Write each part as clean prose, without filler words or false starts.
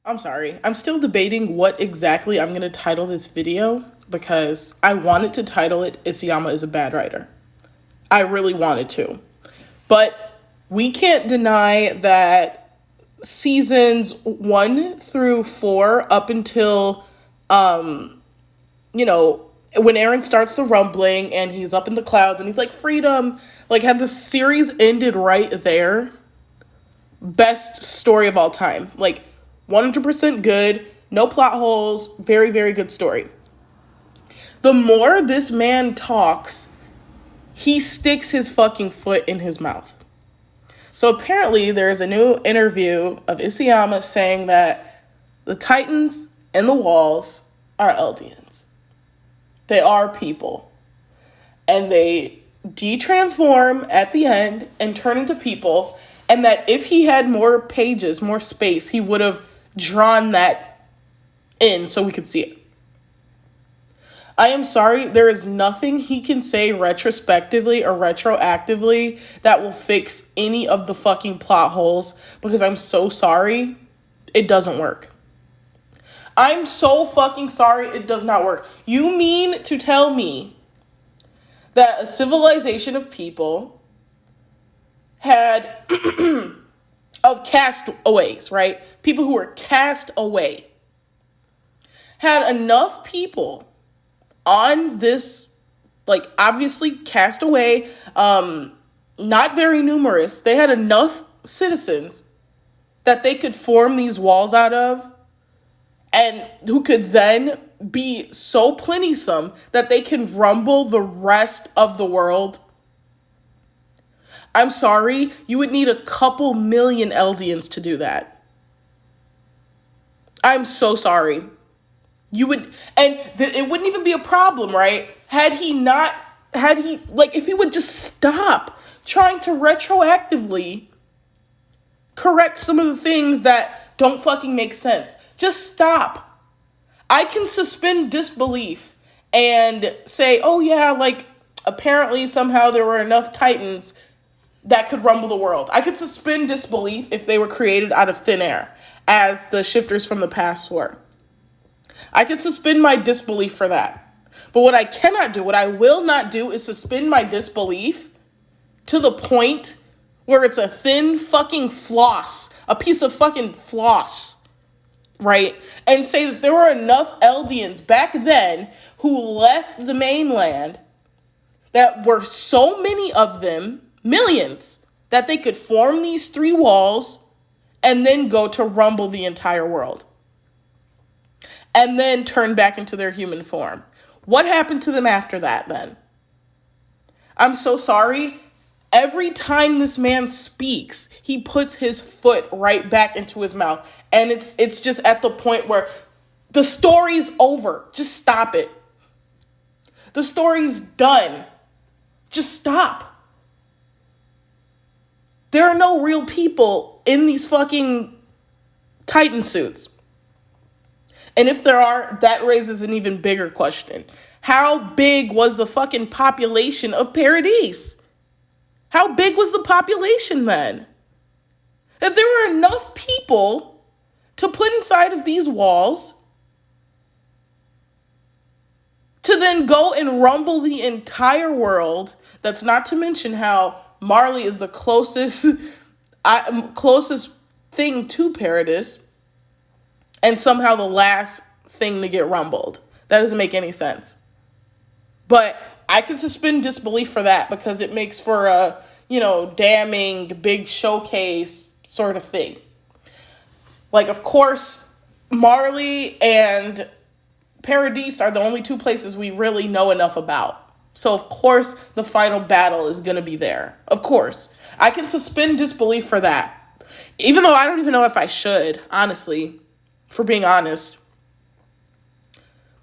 I'm sorry. I'm still debating what exactly I'm going to title this video because I wanted to title it Isayama is a bad writer. I really wanted to. But we can't deny that seasons 1 through 4 up until, when Eren starts the rumbling and he's up in the clouds and he's like, freedom, like had the series ended right there. Best story of all time. Like 100% good, no plot holes, very, very good story. The more this man talks, he sticks his fucking foot in his mouth. So apparently there's a new interview of Isayama saying that the Titans and the walls are Eldians. They are people. And they de-transform at the end and turn into people. And that if he had more pages, more space, he would have drawn that in so we could see it. I am sorry, there is nothing he can say retrospectively or retroactively that will fix any of the fucking plot holes because I'm so sorry, it doesn't work. I'm so fucking sorry, it does not work. You mean to tell me that a civilization of people had of castaways, right? People who were cast away had enough people on this, like, obviously cast away, not very numerous. They had enough citizens that they could form these walls out of and who could then be so plenty-some that they can rumble the rest of the world. I'm sorry, you would need a couple million Eldians to do that. I'm so sorry. You would, and it wouldn't even be a problem, right? If he would just stop trying to retroactively correct some of the things that don't fucking make sense. Just stop. I can suspend disbelief and say, oh yeah, like, apparently somehow there were enough Titans that could rumble the world. I could suspend disbelief if they were created out of thin air, as the shifters from the past were. I could suspend my disbelief for that. But what I cannot do, what I will not do, is suspend my disbelief to the point where it's a thin fucking floss, a piece of fucking floss, right? And say that there were enough Eldians back then who left the mainland, that were so many of them, millions, that they could form these 3 walls and then go to rumble the entire world. And then turn back into their human form. What happened to them after that then? I'm so sorry. Every time this man speaks, he puts his foot right back into his mouth. And it's just at the point where the story's over. Just stop it. The story's done. Just stop. There are no real people in these fucking Titan suits. And if there are, that raises an even bigger question. How big was the fucking population of Paradise? How big was the population then? If there were enough people to put inside of these walls to then go and rumble the entire world, that's not to mention how Marley is the closest thing to Paradise, and somehow the last thing to get rumbled. That doesn't make any sense. But I can suspend disbelief for that because it makes for a, damning big showcase sort of thing. Like, of course, Marley and Paradise are the only 2 places we really know enough about. So, of course, the final battle is going to be there. Of course. I can suspend disbelief for that. Even though I don't even know if I should, honestly. For being honest.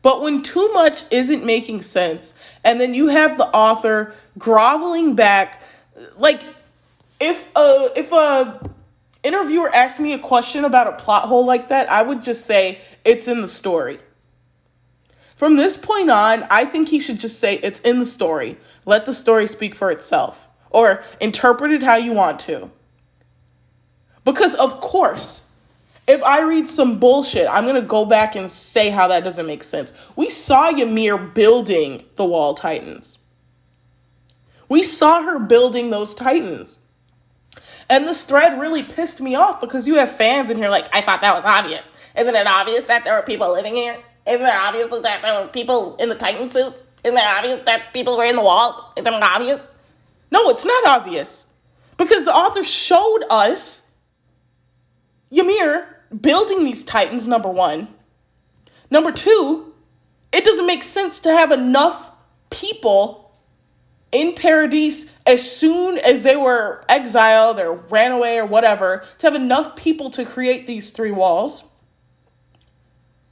But when too much isn't making sense, and then you have the author groveling back, like, if a interviewer asked me a question about a plot hole like that, I would just say, it's in the story. From this point on, I think he should just say, it's in the story. Let the story speak for itself. Or interpret it how you want to. Because, of course, If I read some bullshit, I'm going to go back and say how that doesn't make sense. We saw Ymir building the wall titans. We saw her building those titans. And this thread really pissed me off because you have fans in here like, I thought that was obvious. Isn't it obvious that there were people living here? Isn't it obvious that there were people in the titan suits? Isn't it obvious that people were in the wall? Isn't it obvious? No, it's not obvious. Because the author showed us Ymir building these titans, number one. Number two, it doesn't make sense to have enough people in Paradise as soon as they were exiled or ran away or whatever, to have enough people to create these 3 walls.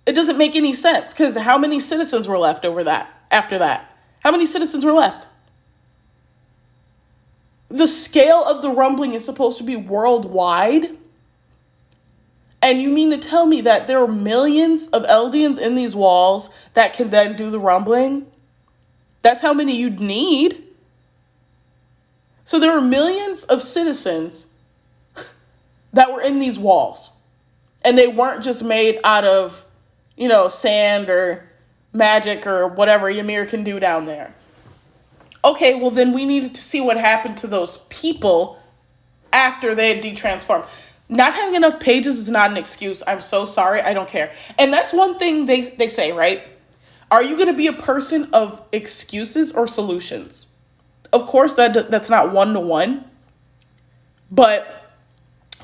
It doesn't make any sense, because how many citizens were left after that? How many citizens were left? The scale of the rumbling is supposed to be worldwide. And you mean to tell me that there are millions of Eldians in these walls that can then do the rumbling? That's how many you'd need. So there were millions of citizens that were in these walls. And they weren't just made out of, sand or magic or whatever Ymir can do down there. Okay, well then we needed to see what happened to those people after they had de-transformed. Not having enough pages is not an excuse. I'm so sorry. I don't care. And that's one thing they say, right? Are you going to be a person of excuses or solutions? Of course, that's not 1-to-1. But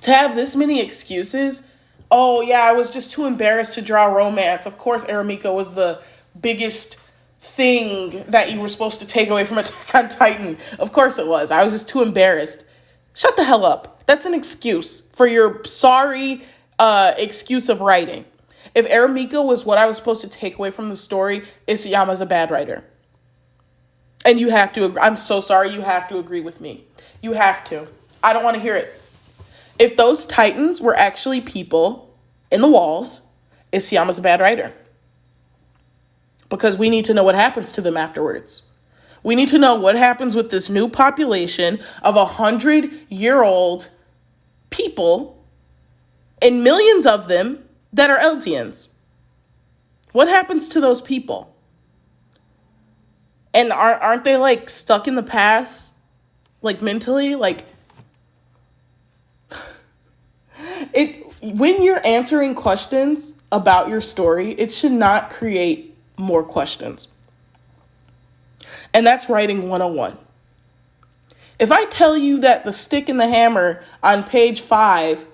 to have this many excuses, oh yeah, I was just too embarrassed to draw romance. Of course, Aramika was the biggest thing that you were supposed to take away from Attack on Titan. Of course it was. I was just too embarrassed. Shut the hell up. That's an excuse for your sorry excuse of writing. If Aramika was what I was supposed to take away from the story, Isayama's a bad writer. And you have to agree. I'm so sorry. You have to agree with me. You have to. I don't want to hear it. If those titans were actually people in the walls, Isayama's a bad writer. Because we need to know what happens to them afterwards. We need to know what happens with this new population of 100-year-old people and millions of them that are Eldians. What happens to those people? And aren't they like stuck in the past? Like mentally? Like when you're answering questions about your story, it should not create more questions. And that's writing 101. If I tell you that the stick and the hammer on page 5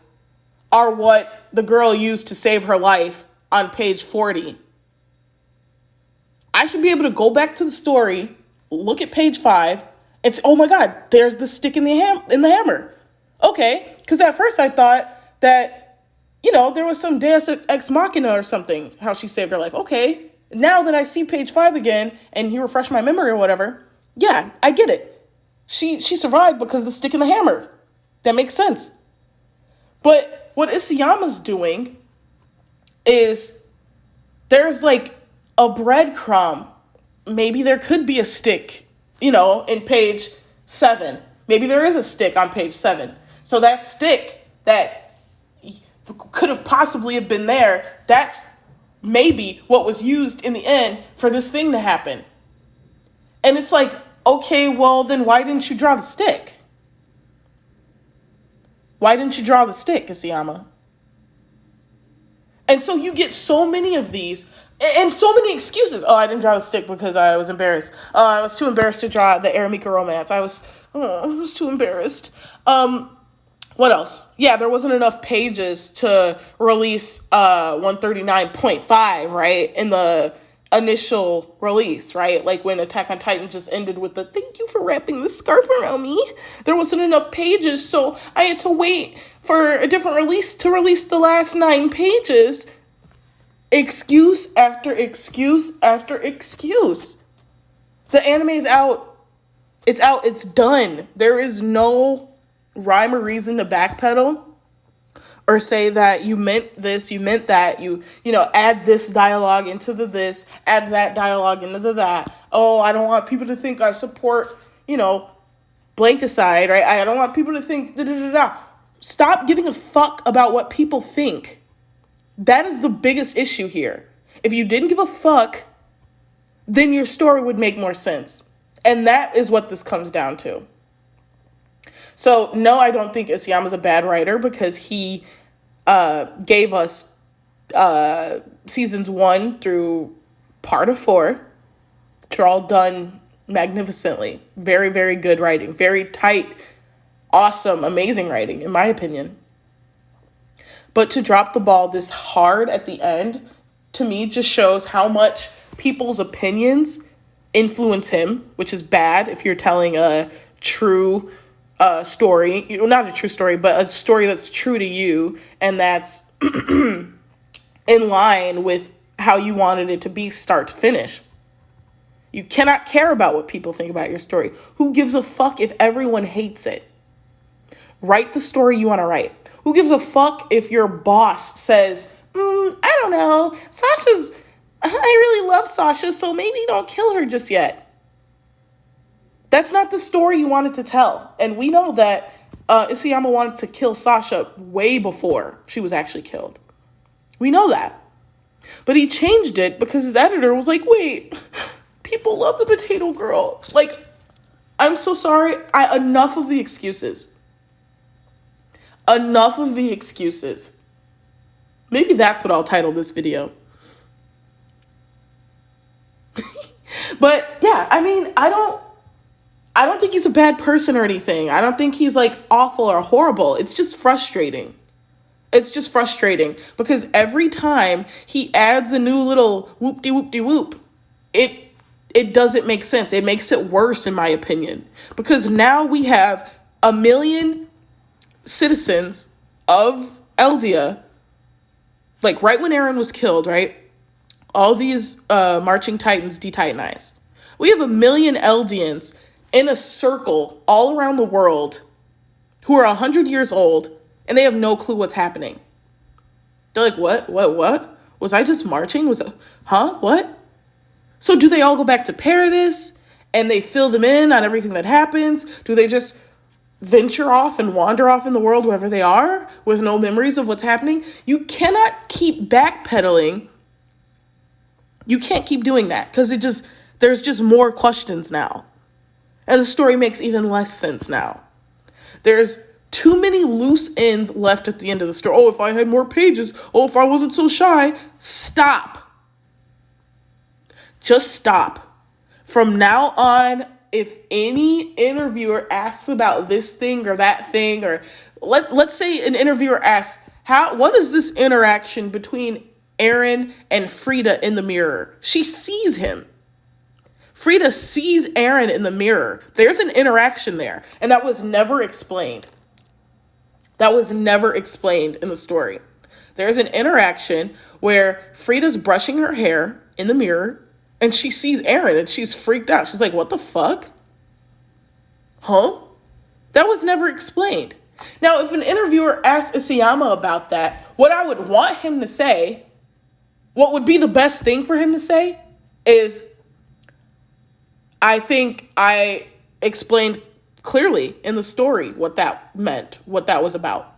are what the girl used to save her life on page 40, I should be able to go back to the story, look at page 5, and say, oh my God, there's the stick and the hammer. Okay, because at first I thought that, there was some deus ex machina or something, how she saved her life. Okay, now that I see page 5 again, and he refreshed my memory or whatever, yeah, I get it. She survived because of the stick and the hammer. That makes sense. But what Isayama's doing is there's like a breadcrumb. Maybe there could be a stick, in page 7. Maybe there is a stick on page 7. So that stick that could have possibly have been there, that's maybe what was used in the end for this thing to happen. And it's like, okay, well, then why didn't you draw the stick? Why didn't you draw the stick, Isayama? And so you get so many of these and so many excuses. Oh, I didn't draw the stick because I was embarrassed. I was too embarrassed to draw the Aramika romance. I was too embarrassed. What else? Yeah, there wasn't enough pages to release 139.5, right? In the initial release, right? Like when Attack on Titan just ended with the thank you for wrapping the scarf around me. There wasn't enough pages, so I had to wait for a different release to release the last 9 pages. Excuse after excuse after excuse. The anime is out. It's out. It's done. There is no rhyme or reason to backpedal or say that you meant this, you meant that, you add this dialogue into the this, add that dialogue into the that. Oh, I don't want people to think I support, blank aside, right? I don't want people to think da-da-da-da. Stop giving a fuck about what people think. That is the biggest issue here. If you didn't give a fuck, then your story would make more sense. And that is what this comes down to. So, no, I don't think Isayama's a bad writer because he gave us seasons 1 through part of 4, which are all done magnificently. Very, very good writing. Very tight, awesome, amazing writing, in my opinion. But to drop the ball this hard at the end, to me, just shows how much people's opinions influence him, which is bad if you're telling a true story. Not a true story, but a story that's true to you and that's in line with how you wanted it to be start to finish. You cannot care about what people think about your story. Who gives a fuck if everyone hates it? Write the story you want to write. Who gives a fuck if your boss says, I don't know, I really love Sasha, so maybe don't kill her just yet. That's not the story you wanted to tell. And we know that Isayama wanted to kill Sasha way before she was actually killed. We know that. But he changed it because his editor was like, wait, people love the potato girl. Like, I'm so sorry. Enough of the excuses. Enough of the excuses. Maybe that's what I'll title this video. But yeah, I mean, I don't think he's a bad person or anything. I don't think he's like awful or horrible. It's just frustrating. It's just frustrating because every time he adds a new little whoop-de-whoop-de-whoop, it doesn't make sense. It makes it worse, in my opinion, because now we have 1 million citizens of Eldia, like right when Eren was killed, right? All these marching titans detitanized. We have 1 million Eldians in a circle all around the world who are 100 years old and they have no clue what's happening. They're like, what? Was I just marching? What? So do they all go back to Paradis and they fill them in on everything that happens? Do they just venture off and wander off in the world wherever they are with no memories of what's happening? You cannot keep backpedaling. You can't keep doing that because there's just more questions now. And the story makes even less sense now. There's too many loose ends left at the end of the story. Oh, if I had more pages. Oh, if I wasn't so shy. Stop. Just stop. From now on, if any interviewer asks about this thing or that thing, or let's say an interviewer asks, what is this interaction between Eren and Frida in the mirror? She sees him. Frida sees Eren in the mirror. There's an interaction there, and that was never explained. That was never explained in the story. There's an interaction where Frida's brushing her hair in the mirror, and she sees Eren, and she's freaked out. She's like, what the fuck? Huh? That was never explained. Now, if an interviewer asked Isayama about that, what I would want him to say, what would be the best thing for him to say is, I think I explained clearly in the story what that meant, what that was about.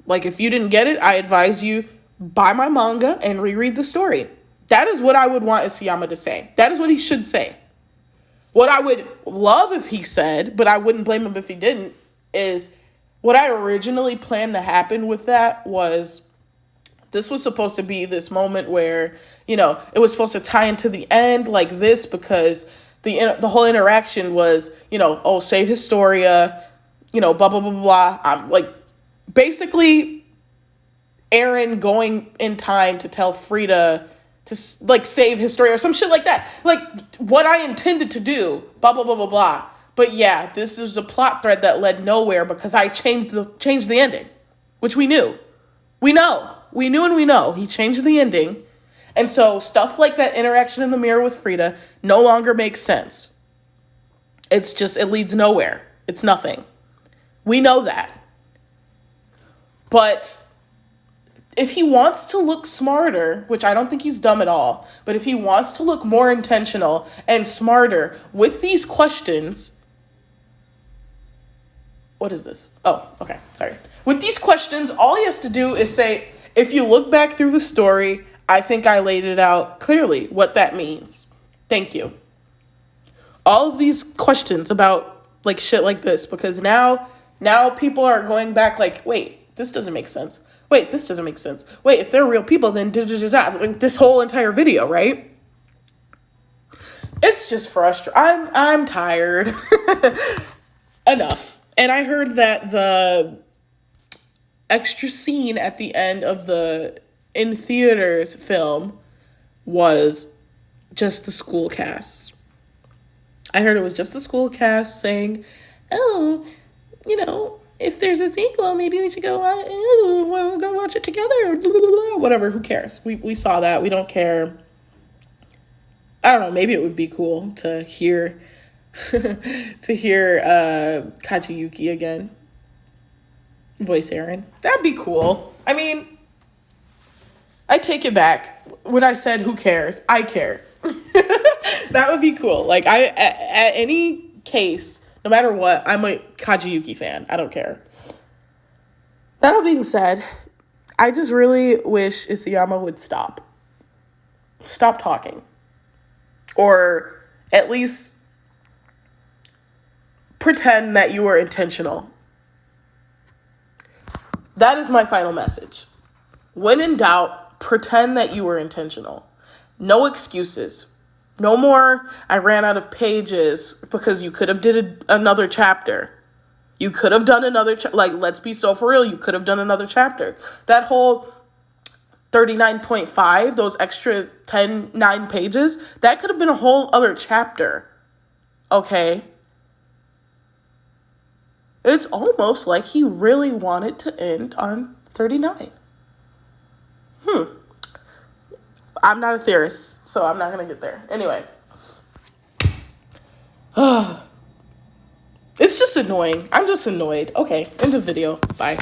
Like, if you didn't get it, I advise you buy my manga and reread the story. That is what I would want Isayama to say. That is what he should say. What I would love if he said, but I wouldn't blame him if he didn't, is what I originally planned to happen with that was this was supposed to be this moment where, it was supposed to tie into the end like this because the whole interaction was, save Historia, blah, blah, blah, blah. I'm like, basically Eren going in time to tell Frida to save Historia or some shit like that. Like what I intended to do, blah, blah, blah, blah, blah. But yeah, this is a plot thread that led nowhere because I changed the ending, which we knew. We know. We knew and we know. He changed the ending. And so stuff like that interaction in the mirror with Frida no longer makes sense. It leads nowhere. It's nothing. We know that. But if he wants to look smarter, which I don't think he's dumb at all, but if he wants to look more intentional and smarter with these questions, what is this? Oh, okay, sorry. With these questions, all he has to do is say, If you look back through the story, I think I laid it out clearly what that means. Thank you. All of these questions about like shit like this, because now people are going back like, wait, this doesn't make sense. Wait, this doesn't make sense. Wait, if they're real people, then da-da-da-da. Like this whole entire video, right? It's just frustrating. I'm tired. Enough. And I heard that the extra scene at the end of the in theaters film was just the school cast. I heard it was just the school cast saying, oh, if there's a sequel, maybe we should go watch it together. Whatever, who cares? We saw that. We don't care. I don't know, maybe it would be cool to hear Kachiyuki again. Voice Eren. That'd be cool. I mean, I take it back. When I said who cares, I care. That would be cool. Like, at any case, no matter what, I'm a Kachiyuki fan. I don't care. That all being said, I just really wish Isayama would stop. Stop talking. Or at least pretend that you were intentional. That is my final message. When in doubt, pretend that you were intentional. No excuses. No more, I ran out of pages, because you could have did another chapter. You could have done another, let's be so for real, you could have done another chapter. That whole 39.5, those extra 9 pages, that could have been a whole other chapter. Okay? It's almost like he really wanted to end on 39. I'm not a theorist, so I'm not going to get there. Anyway. It's just annoying. I'm just annoyed. Okay, end of video. Bye.